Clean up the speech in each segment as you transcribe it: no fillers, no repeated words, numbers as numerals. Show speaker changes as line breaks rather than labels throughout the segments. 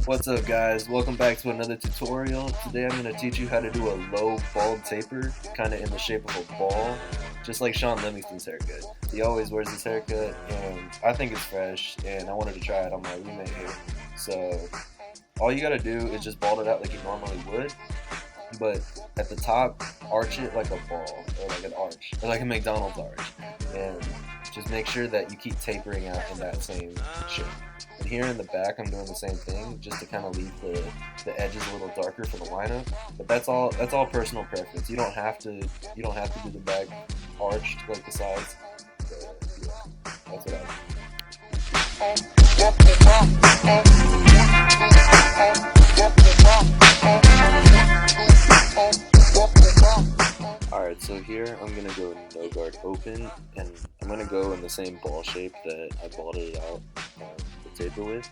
What's up, guys? Welcome back to another tutorial. Today I'm going to teach you how to do a low bald taper, kind of in the shape of a ball, just like Shaun Livingston's haircut. He always wears this haircut, and I think it's fresh, and I wanted to try it on my roommate here. So all you got to do is just bald it out like you normally would, but at the top, arch it like a ball, or like an arch, or like a McDonald's arch, and just make sure that you keep tapering out in that same shape. And here in the back, I'm doing the same thing, just to kind of leave the edges a little darker for the lineup. But that's all personal preference. You don't have to do the back arched like the sides. But, yeah, that's what I do. Alright, so here I'm going to go no guard open, and I'm going to go in the same ball shape that I balded it out the taper with,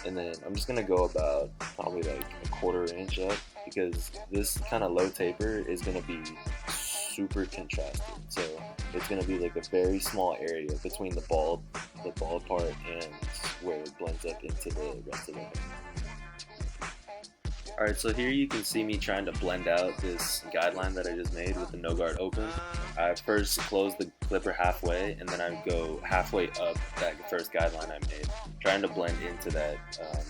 and then I'm just going to go about probably like a 1/4 inch up, because this kind of low taper is going to be super contrasted, so it's going to be like a very small area between the bald part and where it blends up into the rest of the hair. Alright, so here you can see me trying to blend out this guideline that I just made with the no guard open. I first close the clipper halfway, and then I go halfway up that first guideline I made, trying to blend into that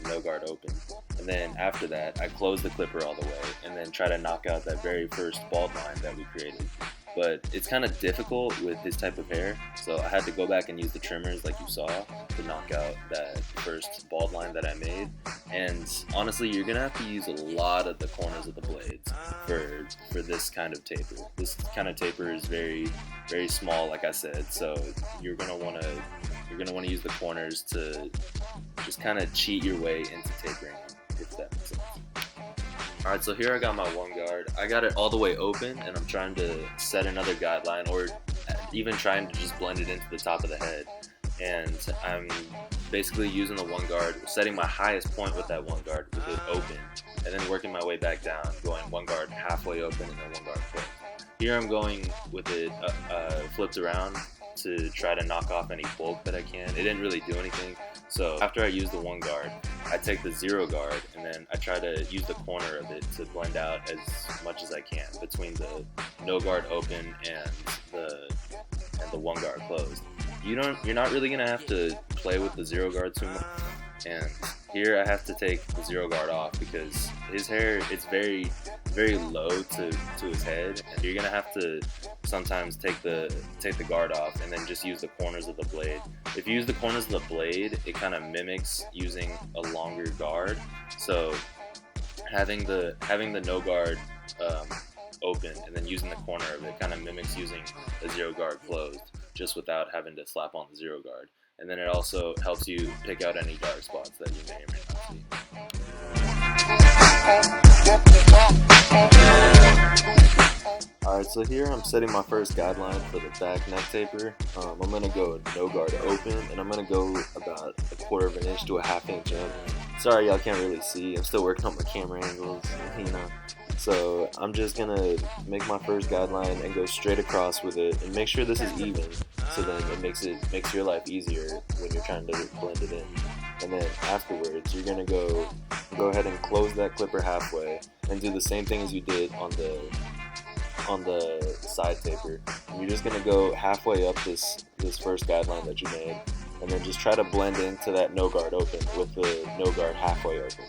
no guard open. And then after that, I close the clipper all the way, and then try to knock out that very first bald line that we created. But it's kind of difficult with this type of hair, so I had to go back and use the trimmers like you saw to knock out that first bald line that I made. And honestly, you're gonna have to use a lot of the corners of the blades for this kind of taper. This kind of taper is very, very small, like I said, so you're gonna want to use the corners to just kind of cheat your way into tapering, if that makes sense. Alright, so here I got my one guard. I got it all the way open, and I'm trying to set another guideline, or even trying to just blend it into the top of the head. And I'm basically using the one guard, setting my highest point with that one guard with it open, and then working my way back down, going one guard halfway open and then one guard closed. Here I'm going with it flipped around to try to knock off any bulk that I can. It didn't really do anything. So after I use the one guard, I take the zero guard, and then I try to use the corner of it to blend out as much as I can between the no guard open and the one guard closed. You're not really gonna have to play with the zero guard too much. And here I have to take the zero guard off because his hair is very, very low to his head, and you're gonna have to sometimes take the guard off and then just use the corners of the blade. If you use the corners of the blade, it kind of mimics using a longer guard. So having the no guard open and then using the corner of it kind of mimics using the zero guard closed, just without having to slap on the zero guard. And then it also helps you pick out any dark spots that you may or may not see. Alright, so here I'm setting my first guideline for the back neck taper. I'm going to go no guard open, and I'm going to go about a 1/4 inch to a 1/2 inch up. Sorry, y'all can't really see. I'm still working on my camera angles, you know. So I'm just going to make my first guideline and go straight across with it, and make sure this is even, so then it makes your life easier when you're trying to blend it in. And then afterwards, you're going to go ahead and close that clipper halfway and do the same thing as you did on the side taper. And you're just going to go halfway up this first guideline that you made, and then just try to blend into that no guard open with the no guard halfway open.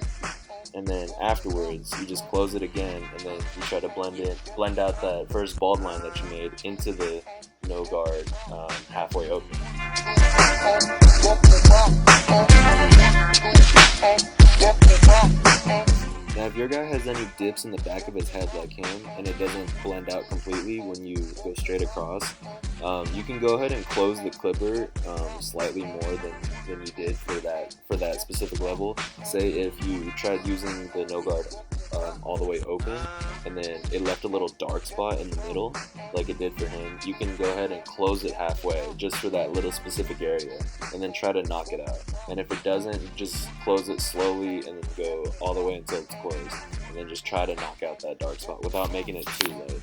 And then afterwards, you just close it again, and then you try to blend out that first bald line that you made into the no guard halfway open. Now, if your guy has any dips in the back of his head like him, and it doesn't blend out completely when you go straight across, you can go ahead and close the clipper slightly more than you did for that specific level. Say if you tried using the no guard all the way open, and then it left a little dark spot in the middle, like it did for him, you can go ahead and close it halfway, just for that little specific area, and then try to knock it out. And if it doesn't, just close it slowly, and then go all the way until it's closed, and then just try to knock out that dark spot without making it too light.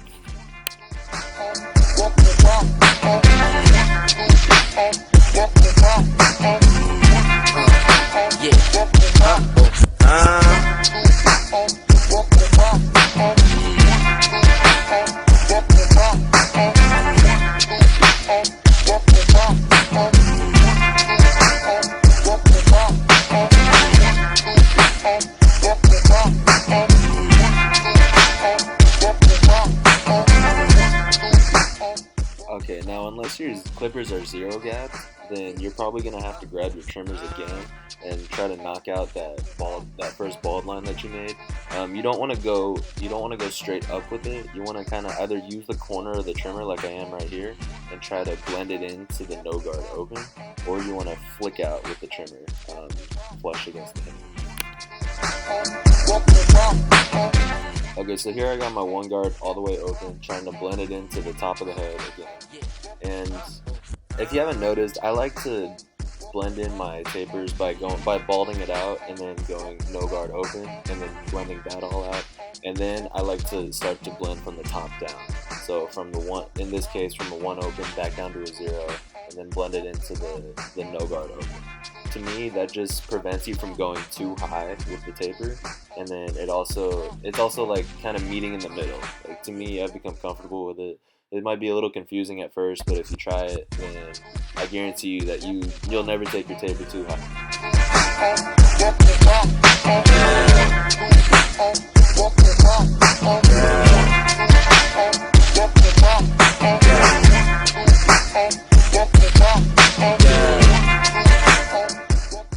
Okay, now unless your clippers are zero gap, then you're probably gonna have to grab your trimmers again and try to knock out that first bald line that you made. You don't want to go straight up with it. You want to kind of either use the corner of the trimmer like I am right here and try to blend it into the no guard open, or you want to flick out with the trimmer flush against the head. Okay, so here I got my one guard all the way open, trying to blend it into the top of the head again. And if you haven't noticed, I like to blend in my tapers by balding it out and then going no guard open and then blending that all out. And then I like to start to blend from the top down. So from the one, in this case, from a 1 open back down to a 0, and then blend it into the no guard open. To me, that just prevents you from going too high with the taper, and then it's also like kind of meeting in the middle. Like, to me, I've become comfortable with it. It might be a little confusing at first, but if you try it, then I guarantee you that you'll never take your taper too high.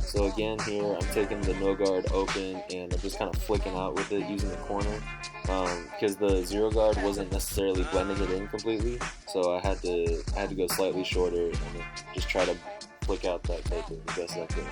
So again, here I'm taking the no guard open and I'm just kind of flicking out with it using the corner, because the 0 guard wasn't necessarily blending it in completely, so I had to go slightly shorter and then just try to flick out that taper as best I could.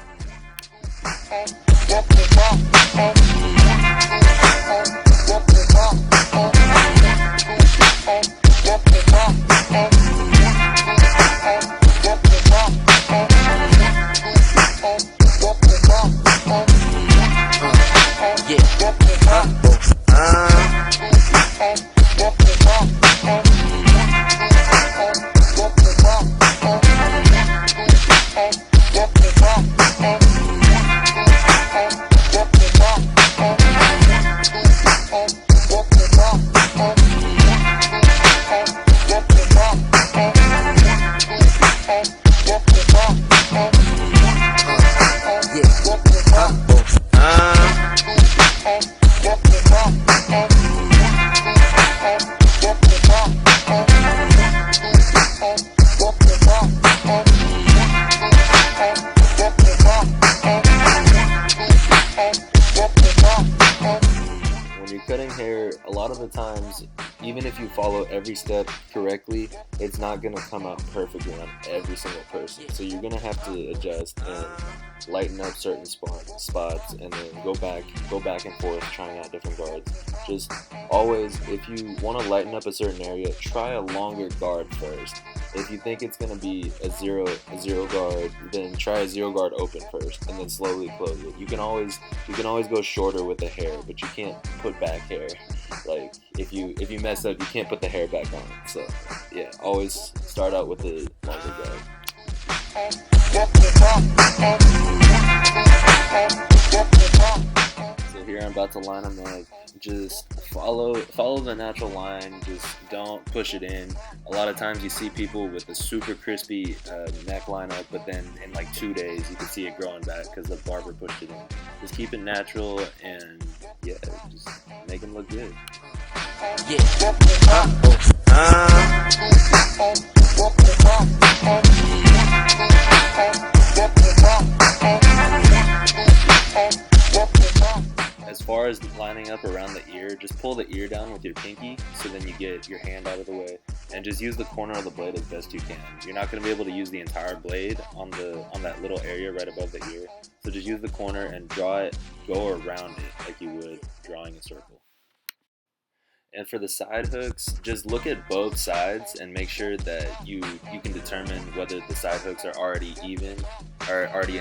Cutting hair, a lot of the times, even if you follow every step correctly, it's not going to come out perfectly on every single person. So you're going to have to adjust and lighten up certain spots and then go back and forth trying out different guards. Just always, if you want to lighten up a certain area, try a longer guard first. If you think it's going to be a zero guard, then try a 0 guard open first and then slowly close it. You can always go shorter with the hair, but you can't put back hair. Like, if you mess up, you can't put the hair back on. So yeah, always start out with the longer guard. So here I'm about to line them up. Just follow the natural line. Just don't push it in. A lot of times you see people with a super crispy neck lineup, but then in like 2 days you can see it growing back because the barber pushed it in. Just keep it natural and yeah, just make them look good. As far as lining up around the ear, just pull the ear down with your pinky so then you get your hand out of the way, and just use the corner of the blade as best you can. You're not going to be able to use the entire blade on that little area right above the ear, so just use the corner and go around it like you would drawing a circle. And for the side hooks, just look at both sides and make sure that you can determine whether the side hooks are already an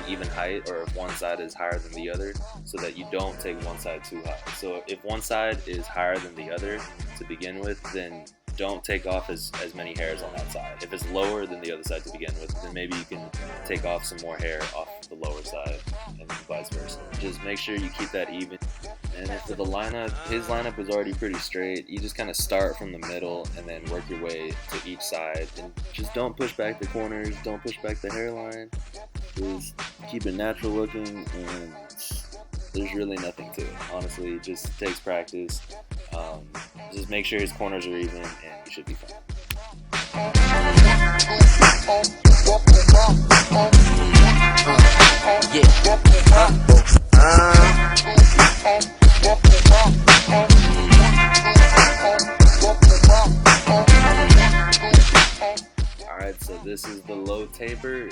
even height, or if one side is higher than the other, so that you don't take one side too high. So if one side is higher than the other to begin with, then don't take off as many hairs on that side. If it's lower than the other side to begin with, then maybe you can take off some more hair off the lower side, and vice versa. Just make sure you keep that even. And for the lineup, his lineup was already pretty straight. You just kind of start from the middle and then work your way to each side. And just don't push back the corners, don't push back the hairline. Just keep it natural looking, and there's really nothing to it. Honestly, it just takes practice. Just make sure his corners are even, and you should be fine. Alright, so this is the low taper,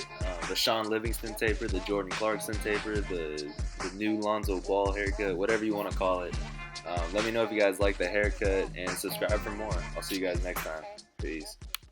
the Shaun Livingston taper, the Jordan Clarkson taper, the new Lonzo ball haircut, whatever you want to call it. Let me know if you guys like the haircut, and subscribe for more. I'll see you guys next time. Peace.